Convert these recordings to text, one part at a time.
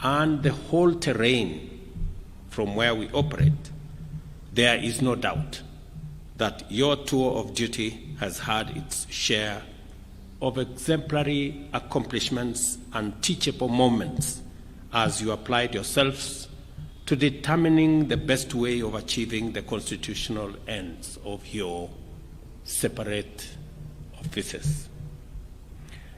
and the whole terrain from where we operate, there is no doubt that your tour of duty has had its share of exemplary accomplishments and teachable moments as you applied yourselves to determining the best way of achieving the constitutional ends of your separate offices.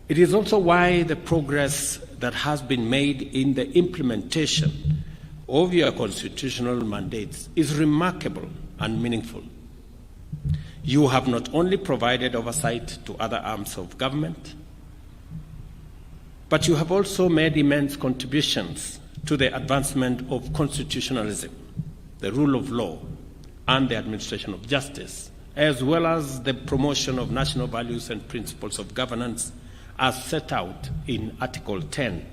It is also why the progress that has been made in the implementation of your constitutional mandates is remarkable and meaningful. You have not only provided oversight to other arms of government, but you have also made immense contributions to the advancement of constitutionalism, the rule of law, and the administration of justice, as well as the promotion of national values and principles of governance as set out in Article 10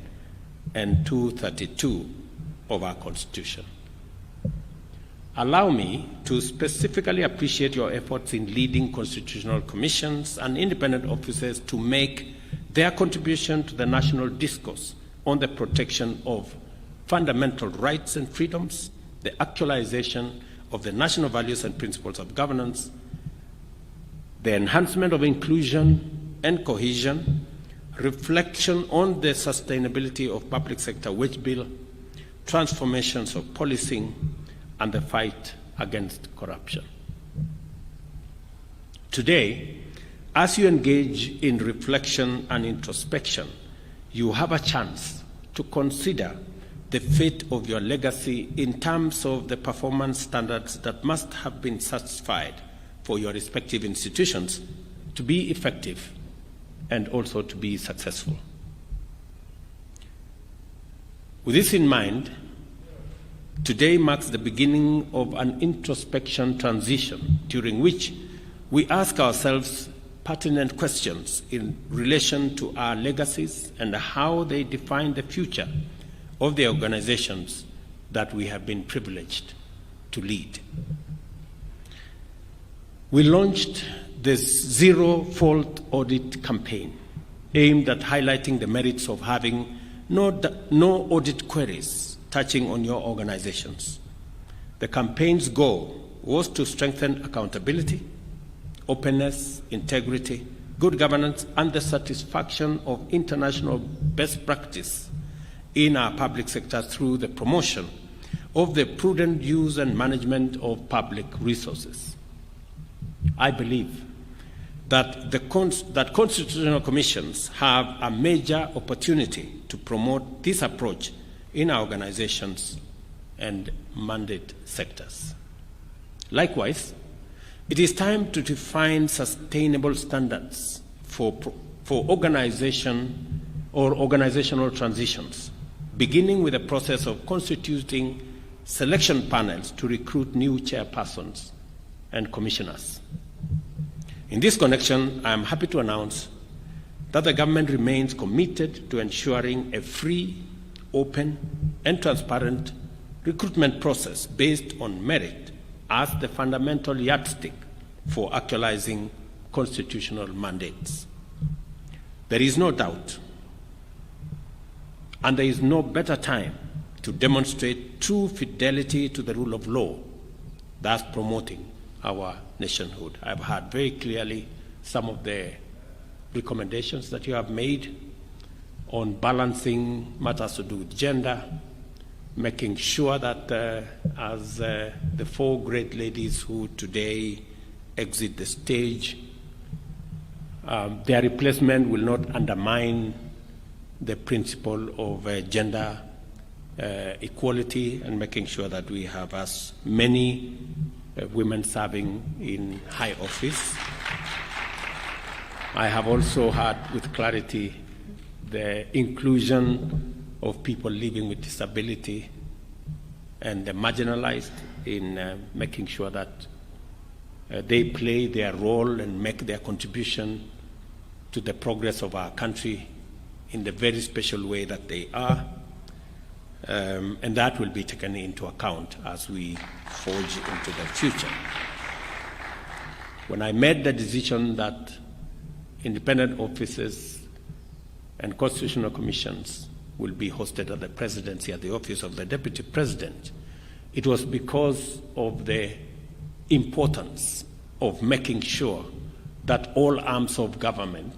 and 232 of our Constitution. Allow me to specifically appreciate your efforts in leading constitutional commissions and independent officers to make their contribution to the national discourse on the protection of fundamental rights and freedoms, the actualization of the national values and principles of governance, the enhancement of inclusion and cohesion, reflection on the sustainability of public sector wage bill, transformations of policing, and the fight against corruption. Today, as you engage in reflection and introspection, you have a chance to consider the fate of your legacy in terms of the performance standards that must have been satisfied for your respective institutions to be effective and also to be successful. With this in mind, today marks the beginning of an introspection transition during which we ask ourselves pertinent questions in relation to our legacies and how they define the future of the organizations that we have been privileged to lead. We launched this zero-fault audit campaign aimed at highlighting the merits of having no audit queries touching on your organizations. The campaign's goal was to strengthen accountability, openness, integrity, good governance, and the satisfaction of international best practice in our public sector through the promotion of the prudent use and management of public resources. I believe that that constitutional commissions have a major opportunity to promote this approach in our organizations and mandate sectors. Likewise, it is time to define sustainable standards for organization or organizational transitions, beginning with the process of constituting selection panels to recruit new chairpersons and commissioners. In this connection, I am happy to announce that the government remains committed to ensuring a free, open, and transparent recruitment process based on merit as the fundamental yardstick for actualizing constitutional mandates. There is no doubt, and there is no better time to demonstrate true fidelity to the rule of law, thus promoting our nationhood. I've heard very clearly some of the recommendations that you have made on balancing matters to do with gender, making sure that as the four great ladies who today exit the stage, their replacement will not undermine the principle of gender equality, and making sure that we have as many women serving in high office. I have also heard with clarity the inclusion of people living with disability and the marginalized in making sure that they play their role and make their contribution to the progress of our country in the very special way that they are. And that will be taken into account as we forge into the future. When I made the decision that independent offices and constitutional commissions will be hosted at the presidency at the office of the Deputy President, it was because of the importance of making sure that all arms of government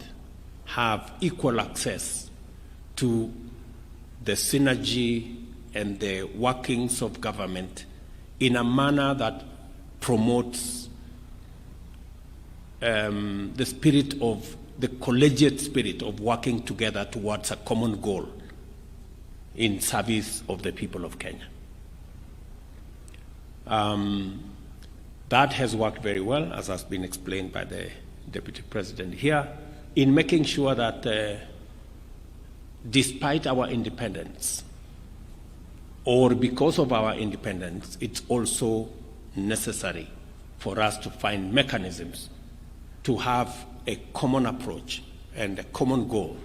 have equal access to the synergy and the workings of government in a manner that promotes the spirit of the collegiate spirit of working together towards a common goal in service of the people of Kenya. That has worked very well, as has been explained by the Deputy President here, in making sure that despite our independence, or because of our independence, it's also necessary for us to find mechanisms to have a common approach and a common goal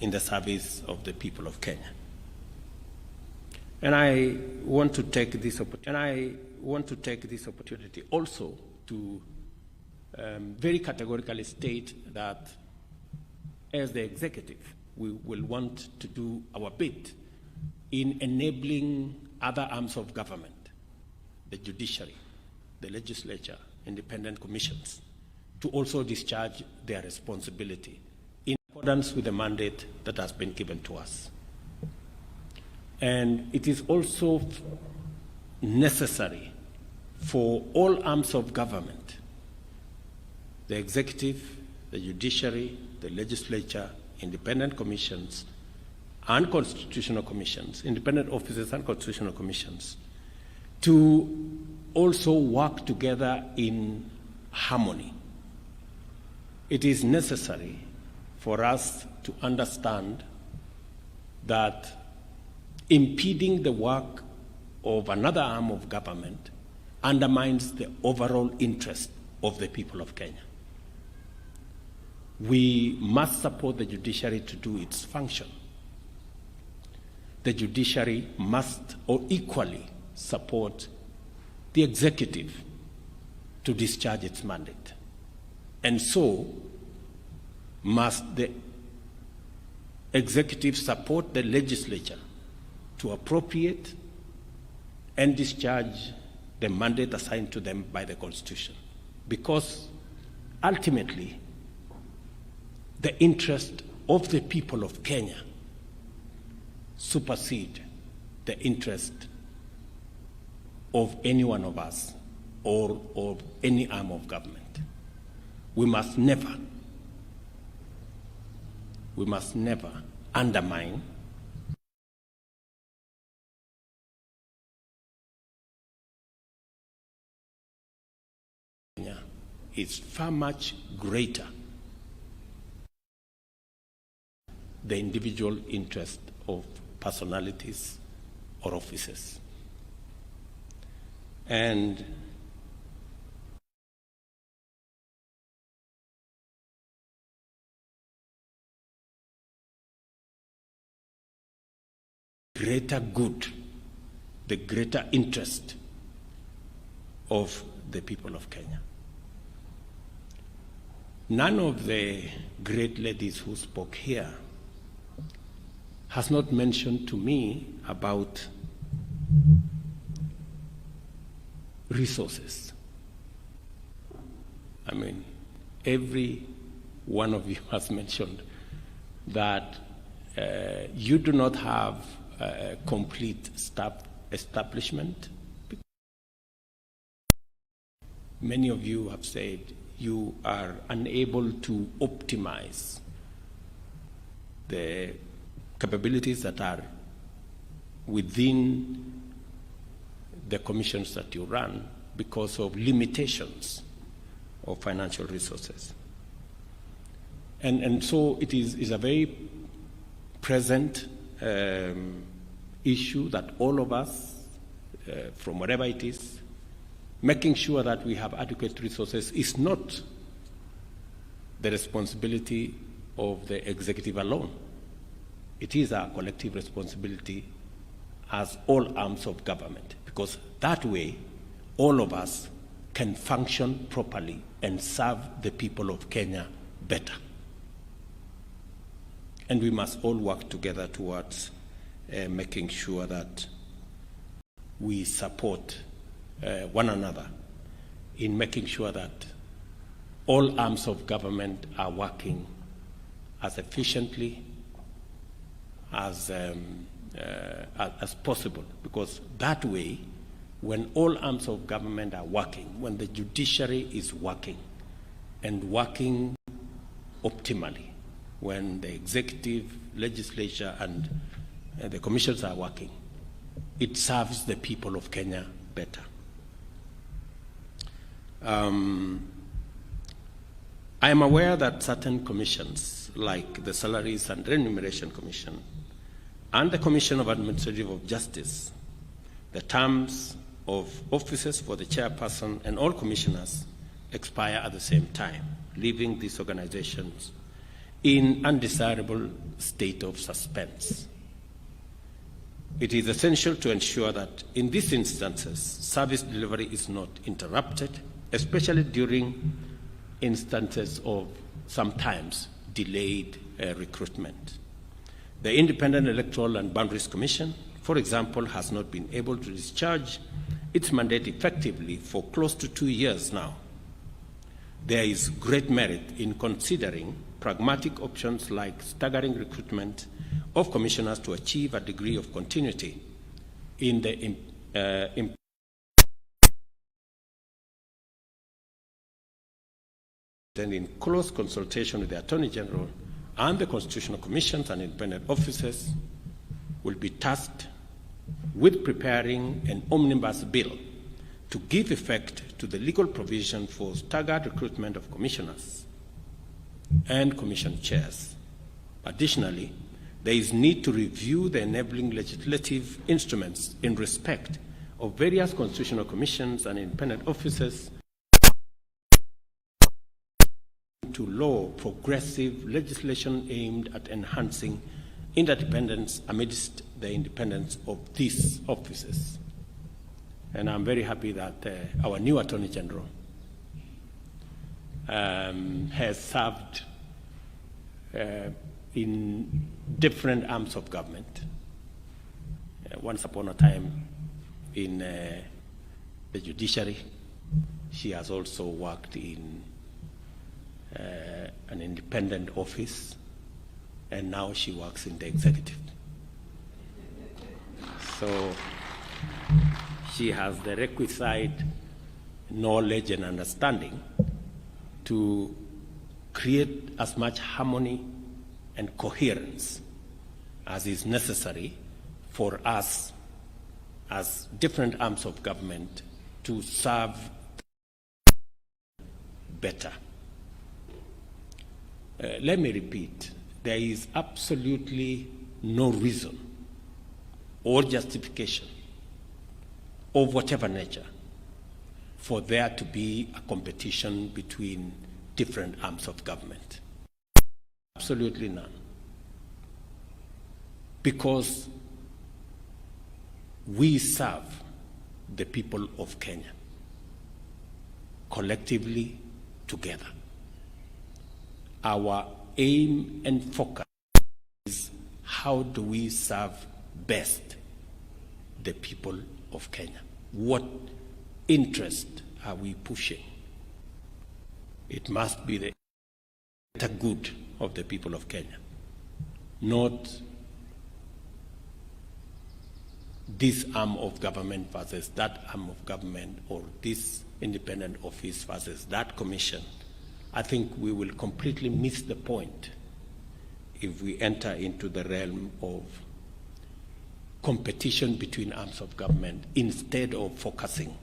in the service of the people of Kenya. And I want to take this opportunity also to very categorically state that as the executive, we will want to do our bit in enabling other arms of government, the judiciary, the legislature, independent commissions, to also discharge their responsibility in accordance with the mandate that has been given to us. And it is also necessary for all arms of government, the executive, the judiciary, the legislature, independent commissions, and constitutional commissions, independent officers and constitutional commissions, to also work together in harmony. It is necessary for us to understand that impeding the work of another arm of government undermines the overall interest of the people of Kenya. We must support the judiciary to do its function. The judiciary must or equally support the executive to discharge its mandate. And so must the executive support the legislature to appropriate and discharge the mandate assigned to them by the Constitution. Because ultimately, the interest of the people of Kenya supersede the interest of any one of us or of any arm of government. We must never undermine Kenya is far much greater the individual interest of personalities or offices. And greater good, the greater interest of the people of Kenya. None of the great ladies who spoke here has not mentioned to me about resources. I mean, every one of you has mentioned that you do not have a complete staff establishment. Many of you have said you are unable to optimize the capabilities that are within the commissions that you run because of limitations of financial resources. And so it is a very present issue that all of us, from wherever it is, making sure that we have adequate resources is not the responsibility of the executive alone. It is our collective responsibility as all arms of government, because that way all of us can function properly and serve the people of Kenya better. And we must all work together towards making sure that we support one another in making sure that all arms of government are working as efficiently as possible, because that way, when all arms of government are working, when the judiciary is working and working optimally, when the executive, legislature, and the commissions are working, it serves the people of Kenya better. I am aware that certain commissions, like the Salaries and Remuneration Commission and the Commission of Administrative Justice, the terms of offices for the chairperson and all commissioners expire at the same time, leaving these organizations in undesirable state of suspense. It is essential to ensure that in these instances, service delivery is not interrupted, especially during instances of sometimes delayed recruitment. The Independent Electoral and Boundaries Commission, for example, has not been able to discharge its mandate effectively for close to 2 years now. There is great merit in considering pragmatic options like staggering recruitment of commissioners to achieve a degree of continuity in the and in close consultation with the Attorney General and the Constitutional Commissions and independent officers, will be tasked with preparing an omnibus bill to give effect to the legal provision for staggered recruitment of commissioners and commission chairs. Additionally, there is need to review the enabling legislative instruments in respect of various constitutional commissions and independent officers to law progressive legislation aimed at enhancing interdependence amidst the independence of these offices. And I'm very happy that our new Attorney General has served in different arms of government. Once upon a time in the judiciary, she has also worked in an independent office, and now she works in the executive. So she has the requisite knowledge and understanding to create as much harmony and coherence as is necessary for us as different arms of government to serve better. Let me repeat, there is absolutely no reason or justification of whatever nature for there to be a competition between different arms of government. Absolutely none. Because we serve the people of Kenya collectively together. Our aim and focus is how do we serve best the people of Kenya? What interest are we pushing? It must be the greater good of the people of Kenya, not this arm of government versus that arm of government, or this independent office versus that commission. I think we will completely miss the point if we enter into the realm of competition between arms of government instead of focusing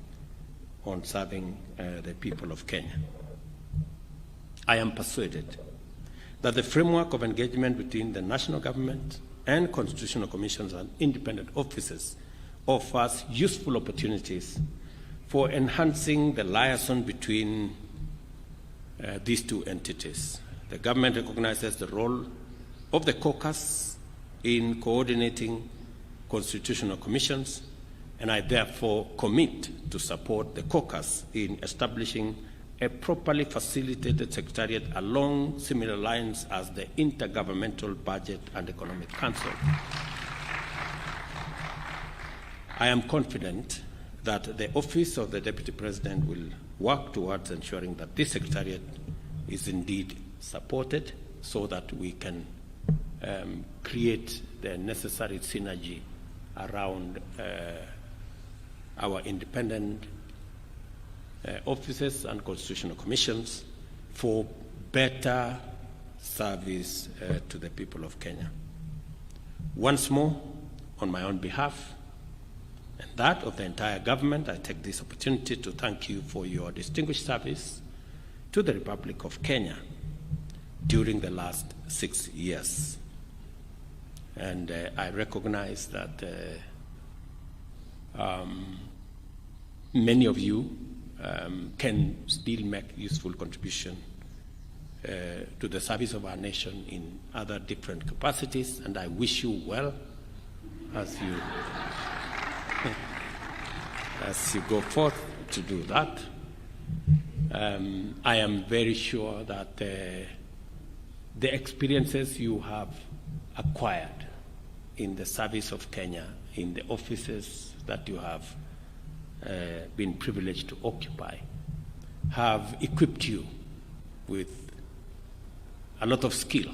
on serving the people of Kenya. I am persuaded that the framework of engagement between the national government and constitutional commissions and independent offices offers useful opportunities for enhancing the liaison between these two entities. The government recognizes the role of the caucus in coordinating constitutional commissions, and I therefore commit to support the caucus in establishing a properly facilitated secretariat along similar lines as the Intergovernmental Budget and Economic Council. I am confident that the Office of the Deputy President will work towards ensuring that this Secretariat is indeed supported so that we can create the necessary synergy around our independent offices and constitutional commissions for better service to the people of Kenya. Once more, on my own behalf and that of the entire government, I take this opportunity to thank you for your distinguished service to the Republic of Kenya during the last 6 years. And I recognize that many of you can still make useful contribution to the service of our nation in other different capacities, and I wish you well as you go forth to do that. I am very sure that the experiences you have acquired in the service of Kenya, in the offices that you have been privileged to occupy, have equipped you with a lot of skill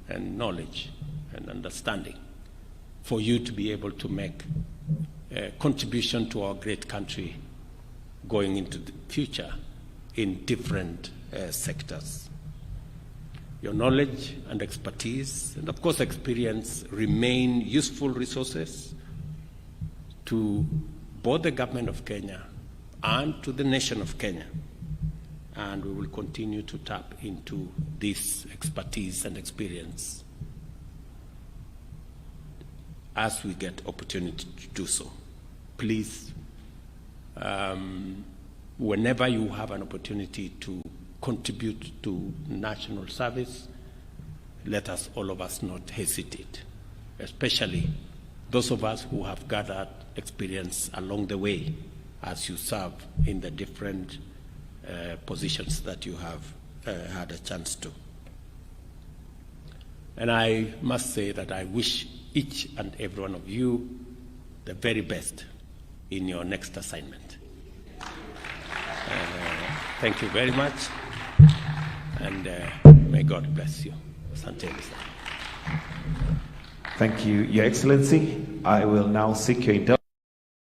and knowledge and understanding for you to be able to make a contribution to our great country going into the future in different sectors. Your knowledge and expertise, and of course experience, remain useful resources to both the government of Kenya and to the nation of Kenya. And we will continue to tap into this expertise and experience as we get opportunity to do so. Please, whenever you have an opportunity to contribute to national service, let us, all of us, not hesitate, especially those of us who have gathered experience along the way as you serve in the different positions that you have had a chance to. And I must say that I wish each and every one of you the very best in your next assignment. Thank you very much, and may God bless you. Asante. Thank you, Your Excellency. I will now seek your indulgence.